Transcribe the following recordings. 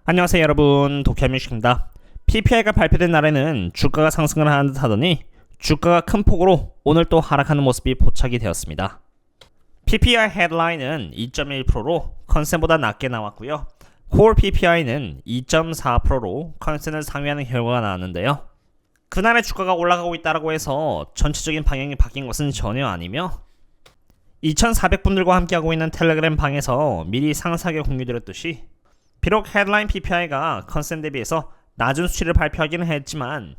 안녕하세요 여러분, 도쿄뮤직입니다. PPI가 발표된 날에는 주가가 상승을 하는 듯 하더니 주가가 큰 폭으로 오늘 또 하락하는 모습이 포착이 되었습니다. PPI 헤드라인은 2.1%로 컨센보다 낮게 나왔고요. 콜 PPI는 2.4%로 컨센을 상회하는 결과가 나왔는데요. 그날의 주가가 올라가고 있다고 해서 전체적인 방향이 바뀐 것은 전혀 아니며 2,400분들과 함께하고 있는 텔레그램 방에서 미리 상세하게 공유드렸듯이 비록 헤드라인 PPI가 컨센 대비해서 낮은 수치를 발표하기는 했지만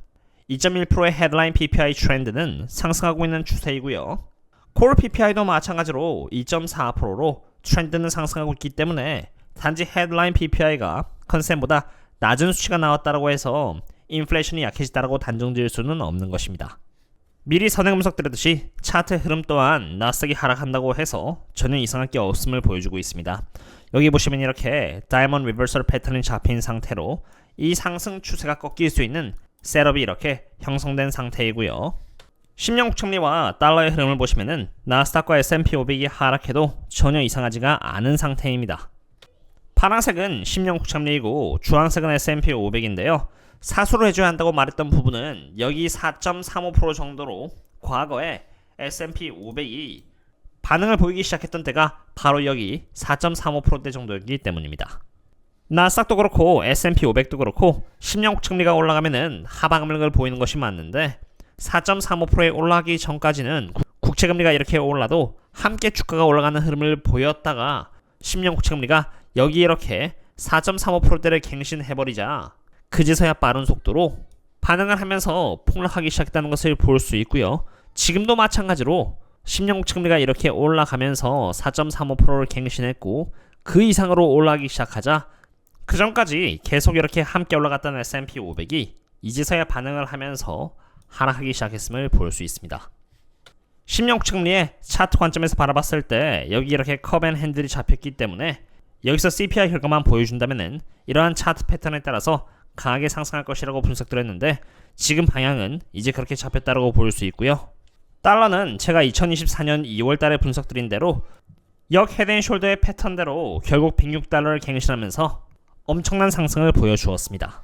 2.1%의 헤드라인 PPI 트렌드는 상승하고 있는 추세이고요. 콜 PPI도 마찬가지로 2.4%로 트렌드는 상승하고 있기 때문에 단지 헤드라인 PPI가 컨센보다 낮은 수치가 나왔다고 해서 인플레이션이 약해지다라고 단정 지을 수는 없는 것입니다. 미리 선행 분석 드렸듯이 차트 흐름 또한 나스닥이 하락한다고 해서 전혀 이상할 게 없음을 보여주고 있습니다. 여기 보시면 이렇게 다이아몬드 리버설 패턴이 잡힌 상태로 이 상승 추세가 꺾일 수 있는 셋업이 이렇게 형성된 상태이고요. 10년 국채금리와 달러의 흐름을 보시면은 나스닥과 S&P 500이 하락해도 전혀 이상하지가 않은 상태입니다. 파란색은 10년 국채금리이고 주황색은 S&P 500인데요. 사수를 해줘야 한다고 말했던 부분은 여기 4.35% 정도로 과거에 S&P 500이 반응을 보이기 시작했던 때가 바로 여기 4.35%대 정도였기 때문입니다. 나스닥도 그렇고 S&P 500도 그렇고 10년 국채금리가 올라가면은 하방을 보이는 것이 맞는데 4.35%에 올라가기 전까지는 국채금리가 이렇게 올라도 함께 주가가 올라가는 흐름을 보였다가 10년 국채금리가 여기 이렇게 4.35%대를 갱신해버리자 그제서야 빠른 속도로 반응을 하면서 폭락하기 시작했다는 것을 볼 수 있고요. 지금도 마찬가지로 10년 국채금리가 이렇게 올라가면서 4.35%를 갱신했고 그 이상으로 올라가기 시작하자 그 전까지 계속 이렇게 함께 올라갔던 S&P 500이 이제서야 반응을 하면서 하락하기 시작했음을 볼 수 있습니다. 10년 국채금리의 차트 관점에서 바라봤을 때 여기 이렇게 컵앤 핸들이 잡혔기 때문에 여기서 CPI 결과만 보여준다면은 이러한 차트 패턴에 따라서 강하게 상승할 것이라고 분석드렸는데 지금 방향은 이제 그렇게 잡혔다고 볼 수 있고요. 달러는 제가 2024년 2월달에 분석드린 대로 역 헤드앤숄더의 패턴대로 결국 106달러를 갱신하면서 엄청난 상승을 보여주었습니다.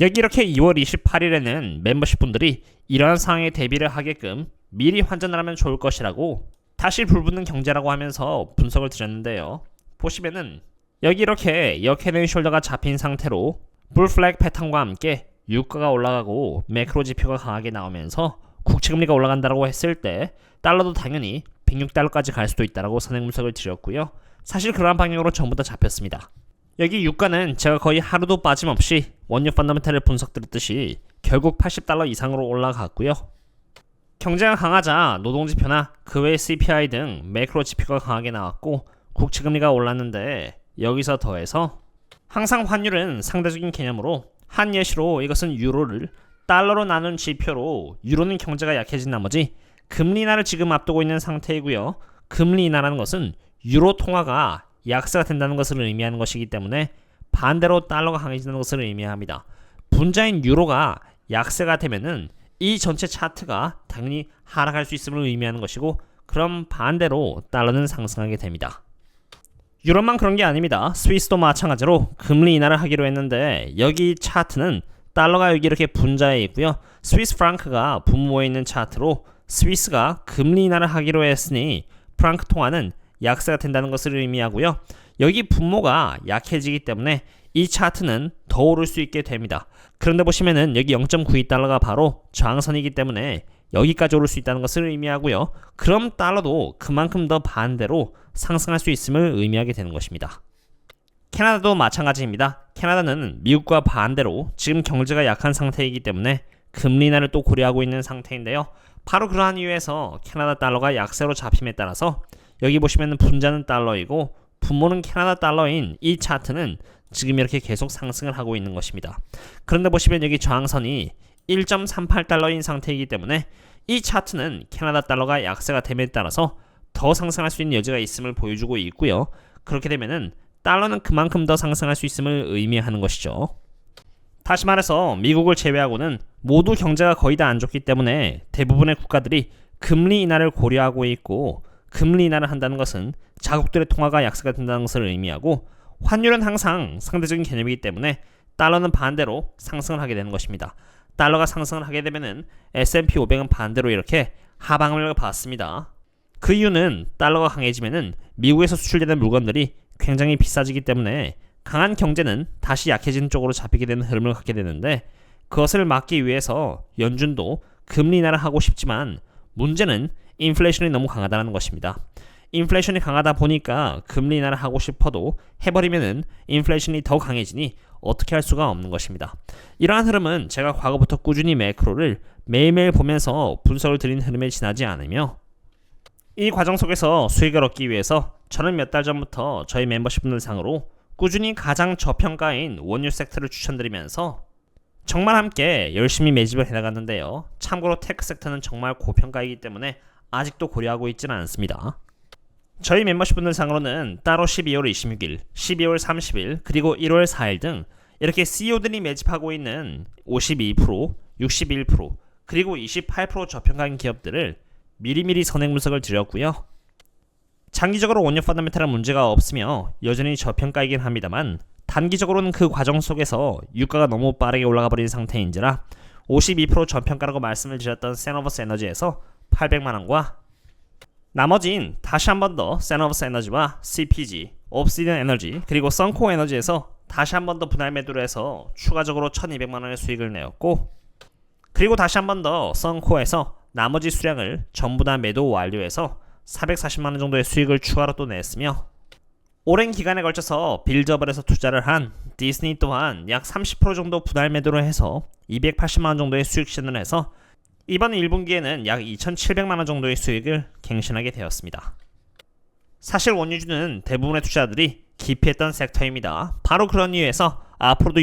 여기 이렇게 2월 28일에는 멤버십 분들이 이러한 상황에 대비를 하게끔 미리 환전을 하면 좋을 것이라고 다시 불붙는 경제라고 하면서 분석을 드렸는데요. 보시면은 여기 이렇게 역 헤드앤숄더가 잡힌 상태로 불플렉 패턴과 함께 유가가 올라가고 매크로 지표가 강하게 나오면서 국채금리가 올라간다고 했을 때 달러도 당연히 106달러까지 갈 수도 있다라고 선행 분석을 드렸고요. 사실 그러한 방향으로 전부 다 잡혔습니다. 여기 유가는 제가 거의 하루도 빠짐없이 원유 펀더멘탈을 분석드렸듯이 결국 80달러 이상으로 올라갔고요. 경제가 강하자 노동지표나 그 외의 CPI 등 매크로 지표가 강하게 나왔고 국채금리가 올랐는데 여기서 더해서 항상 환율은 상대적인 개념으로 한 예시로 이것은 유로를 달러로 나눈 지표로 유로는 경제가 약해진 나머지 금리 인하를 지금 앞두고 있는 상태이고요. 금리 인하라는 것은 유로 통화가 약세가 된다는 것을 의미하는 것이기 때문에 반대로 달러가 강해지는 것을 의미합니다. 분자인 유로가 약세가 되면은 이 전체 차트가 당연히 하락할 수 있음을 의미하는 것이고 그럼 반대로 달러는 상승하게 됩니다. 유럽만 그런 게 아닙니다. 스위스도 마찬가지로 금리 인하를 하기로 했는데 여기 차트는 달러가 여기 이렇게 분자에 있고요. 스위스 프랑크가 분모에 있는 차트로 스위스가 금리 인하를 하기로 했으니 프랑크 통화는 약세가 된다는 것을 의미하고요. 여기 분모가 약해지기 때문에 이 차트는 더 오를 수 있게 됩니다. 그런데 보시면은 여기 0.92달러가 바로 저항선이기 때문에 여기까지 오를 수 있다는 것을 의미하고요. 그럼 달러도 그만큼 더 반대로 상승할 수 있음을 의미하게 되는 것입니다. 캐나다도 마찬가지입니다. 캐나다는 미국과 반대로 지금 경제가 약한 상태이기 때문에 금리 인하를 또 고려하고 있는 상태인데요. 바로 그러한 이유에서 캐나다 달러가 약세로 잡힘에 따라서 여기 보시면 분자는 달러이고 분모는 캐나다 달러인 이 차트는 지금 이렇게 계속 상승을 하고 있는 것입니다. 그런데 보시면 여기 저항선이 1.38달러인 상태이기 때문에 이 차트는 캐나다 달러가 약세가 됨에 따라서 더 상승할 수 있는 여지가 있음을 보여주고 있고요. 그렇게 되면은 달러는 그만큼 더 상승할 수 있음을 의미하는 것이죠. 다시 말해서 미국을 제외하고는 모두 경제가 거의 다 안 좋기 때문에 대부분의 국가들이 금리 인하를 고려하고 있고 금리 인하를 한다는 것은 자국들의 통화가 약세가 된다는 것을 의미하고 환율은 항상 상대적인 개념이기 때문에 달러는 반대로 상승을 하게 되는 것입니다. 달러가 상승을 하게 되면은 S&P 500은 반대로 이렇게 하방을 받습니다. 그 이유는 달러가 강해지면은 미국에서 수출되는 물건들이 굉장히 비싸지기 때문에 강한 경제는 다시 약해지는 쪽으로 잡히게 되는 흐름을 갖게 되는데, 그것을 막기 위해서 연준도 금리 인하를 하고 싶지만 문제는 인플레이션이 너무 강하다는 것입니다. 인플레이션이 강하다 보니까 금리 인하를 하고 싶어도 해버리면은 인플레이션이 더 강해지니 어떻게 할 수가 없는 것입니다. 이러한 흐름은 제가 과거부터 꾸준히 매크로를 매일매일 보면서 분석을 드린 흐름에 지나지 않으며, 이 과정 속에서 수익을 얻기 위해서 저는 몇 달 전부터 저희 멤버십분들 상으로 꾸준히 가장 저평가인 원유 섹터를 추천드리면서 정말 함께 열심히 매집을 해나갔는데요. 참고로 테크 섹터는 정말 고평가이기 때문에 아직도 고려하고 있지는 않습니다. 저희 멤버십분들 상으로는 따로 12월 26일, 12월 30일, 그리고 1월 4일 등 이렇게 CEO들이 매집하고 있는 52%, 61%, 그리고 28% 저평가인 기업들을 미리미리 선행 분석을 드렸고요. 장기적으로 원유 펀더멘탈은 문제가 없으며 여전히 저평가이긴 합니다만, 단기적으로는 그 과정 속에서 유가가 너무 빠르게 올라가 버린 상태인지라 52% 저평가라고 말씀을 드렸던 세너버스 에너지에서 800만원과 나머지인 다시 한 번 더 세너버스 에너지와 CPG, 옵시디언 에너지, 그리고 썬코 에너지에서 다시 한 번 더 분할 매도를 해서 추가적으로 1200만원의 수익을 내었고, 그리고 다시 한 번 더 썬코에서 나머지 수량을 전부 다 매도 완료해서 440만원 정도의 수익을 추가로 또 냈으며, 오랜 기간에 걸쳐서 빌드업을해서 투자를 한 디즈니 또한 약 30% 정도 분할 매도를 해서 280만원 정도의 수익 실현을 해서 이번 1분기에는 약 2,700만원 정도의 수익을 갱신하게 되었습니다. 사실 원유주는 대부분의 투자자들이 기피했던 섹터입니다. 바로 그런 이유에서 앞으로도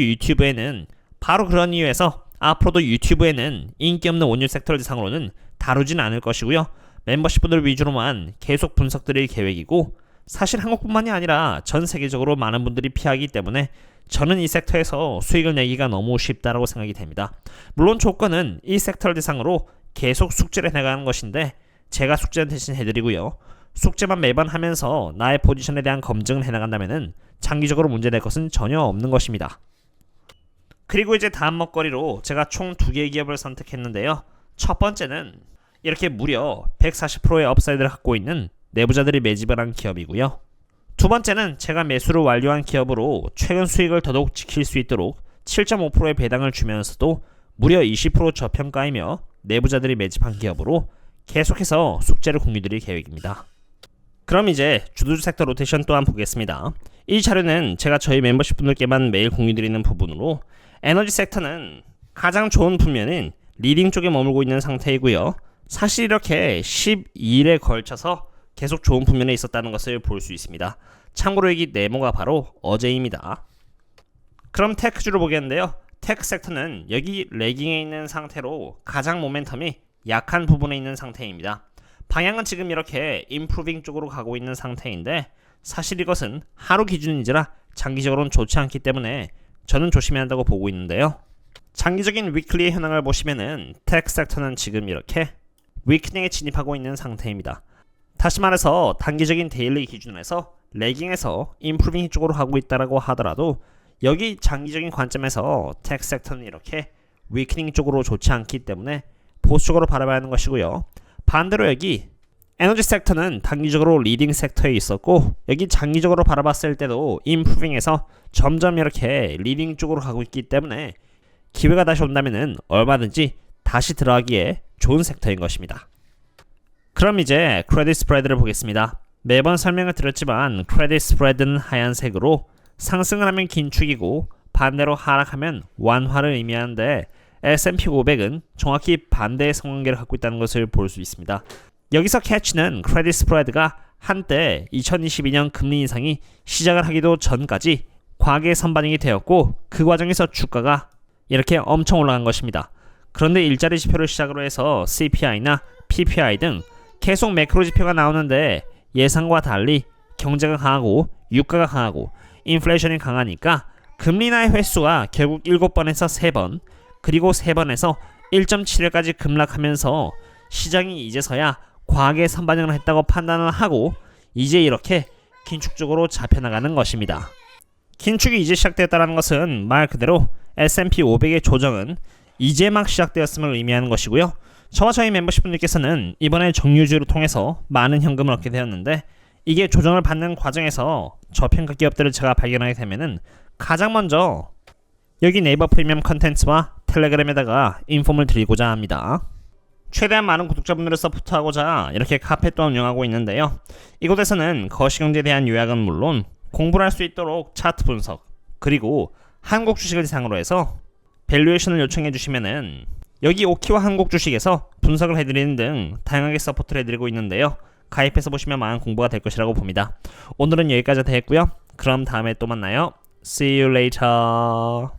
유튜브에는 인기 없는 원유 섹터를 대상으로는 다루진 않을 것이고요. 멤버십분들 위주로만 계속 분석드릴 계획이고, 사실 한국뿐만이 아니라 전 세계적으로 많은 분들이 피하기 때문에 저는 이 섹터에서 수익을 내기가 너무 쉽다라고 생각이 됩니다. 물론 조건은 이 섹터를 대상으로 계속 숙제를 해나가는 것인데, 제가 숙제는 대신 해드리고요. 숙제만 매번 하면서 나의 포지션에 대한 검증을 해나간다면 장기적으로 문제될 것은 전혀 없는 것입니다. 그리고 이제 다음 먹거리로 제가 총 2개의 기업을 선택했는데요. 첫 번째는 이렇게 무려 140%의 업사이드를 갖고 있는 내부자들이 매집을 한 기업이고요. 두 번째는 제가 매수를 완료한 기업으로 최근 수익을 더더욱 지킬 수 있도록 7.5%의 배당을 주면서도 무려 20% 저평가이며 내부자들이 매집한 기업으로 계속해서 숙제를 공유드릴 계획입니다. 그럼 이제 주도주 섹터 로테이션 또한 보겠습니다. 이 자료는 제가 저희 멤버십 분들께만 매일 공유드리는 부분으로, 에너지 섹터는 가장 좋은 분면은 리딩 쪽에 머물고 있는 상태이고요. 사실 이렇게 12일에 걸쳐서 계속 좋은 분면에 있었다는 것을 볼 수 있습니다. 참고로 여기 네모가 바로 어제입니다. 그럼 테크주를 보겠는데요. 테크 섹터는 여기 레깅에 있는 상태로 가장 모멘텀이 약한 부분에 있는 상태입니다. 방향은 지금 이렇게 임프루빙 쪽으로 가고 있는 상태인데, 사실 이것은 하루 기준인지라 장기적으로는 좋지 않기 때문에 저는 조심해야 한다고 보고 있는데요. 장기적인 위클리의 현황을 보시면은 테크 섹터는 지금 이렇게 위크닝에 진입하고 있는 상태입니다. 다시 말해서 단기적인 데일리 기준에서 레깅에서 임프루빙 쪽으로 하고 있다라고 하더라도, 여기 장기적인 관점에서 테크 섹터는 이렇게 위크닝 쪽으로 좋지 않기 때문에 보수적으로 바라봐야 하는 것이고요. 반대로 여기 에너지 섹터는 단기적으로 리딩 섹터에 있었고, 여기 장기적으로 바라봤을 때도 임프루빙에서 점점 이렇게 리딩 쪽으로 가고 있기 때문에 기회가 다시 온다면은 얼마든지 다시 들어가기에 좋은 섹터인 것입니다. 그럼 이제 크레딧 스프레드를 보겠습니다. 매번 설명을 드렸지만 크레딧 스프레드는 하얀색으로 상승을 하면 긴축이고 반대로 하락하면 완화를 의미하는데, S&P 500은 정확히 반대의 상관계를 갖고 있다는 것을 볼 수 있습니다. 여기서 캐치는 크레딧 스프레드가 한때 2022년 금리 인상이 시작을 하기도 전까지 과하게 선반영이 되었고, 그 과정에서 주가가 이렇게 엄청 올라간 것입니다. 그런데 일자리 지표를 시작으로 해서 CPI나 PPI 등 계속 매크로 지표가 나오는데, 예상과 달리 경제가 강하고 유가가 강하고 인플레이션이 강하니까 금리 인하의 횟수가 결국 7번에서 3번, 그리고 3번에서 1.7회까지 급락하면서 시장이 이제서야 과하게 선반영을 했다고 판단을 하고 이제 이렇게 긴축적으로 잡혀나가는 것입니다. 긴축이 이제 시작되었다는 것은 말 그대로 S&P 500의 조정은 이제 막 시작되었음을 의미하는 것이고요. 저와 저희 멤버십분들께서는 이번에 정유주를 통해서 많은 현금을 얻게 되었는데 이게 조정을 받는 과정에서 저평가 기업들을 제가 발견하게 되면은 가장 먼저 여기 네이버 프리미엄 컨텐츠와 텔레그램에다가 인폼을 드리고자 합니다. 최대한 많은 구독자분들을 서포트하고자 이렇게 카페 또한 운영하고 있는데요. 이곳에서는 거시경제에 대한 요약은 물론 공부를 할 수 있도록 차트 분석 그리고 한국 주식을 대상으로 해서 밸류에이션을 요청해 주시면은 여기 오키와 한국 주식에서 분석을 해드리는 등 다양하게 서포트를 해드리고 있는데요. 가입해서 보시면 많은 공부가 될 것이라고 봅니다. 오늘은 여기까지 되겠고요. 그럼 다음에 또 만나요. See you later.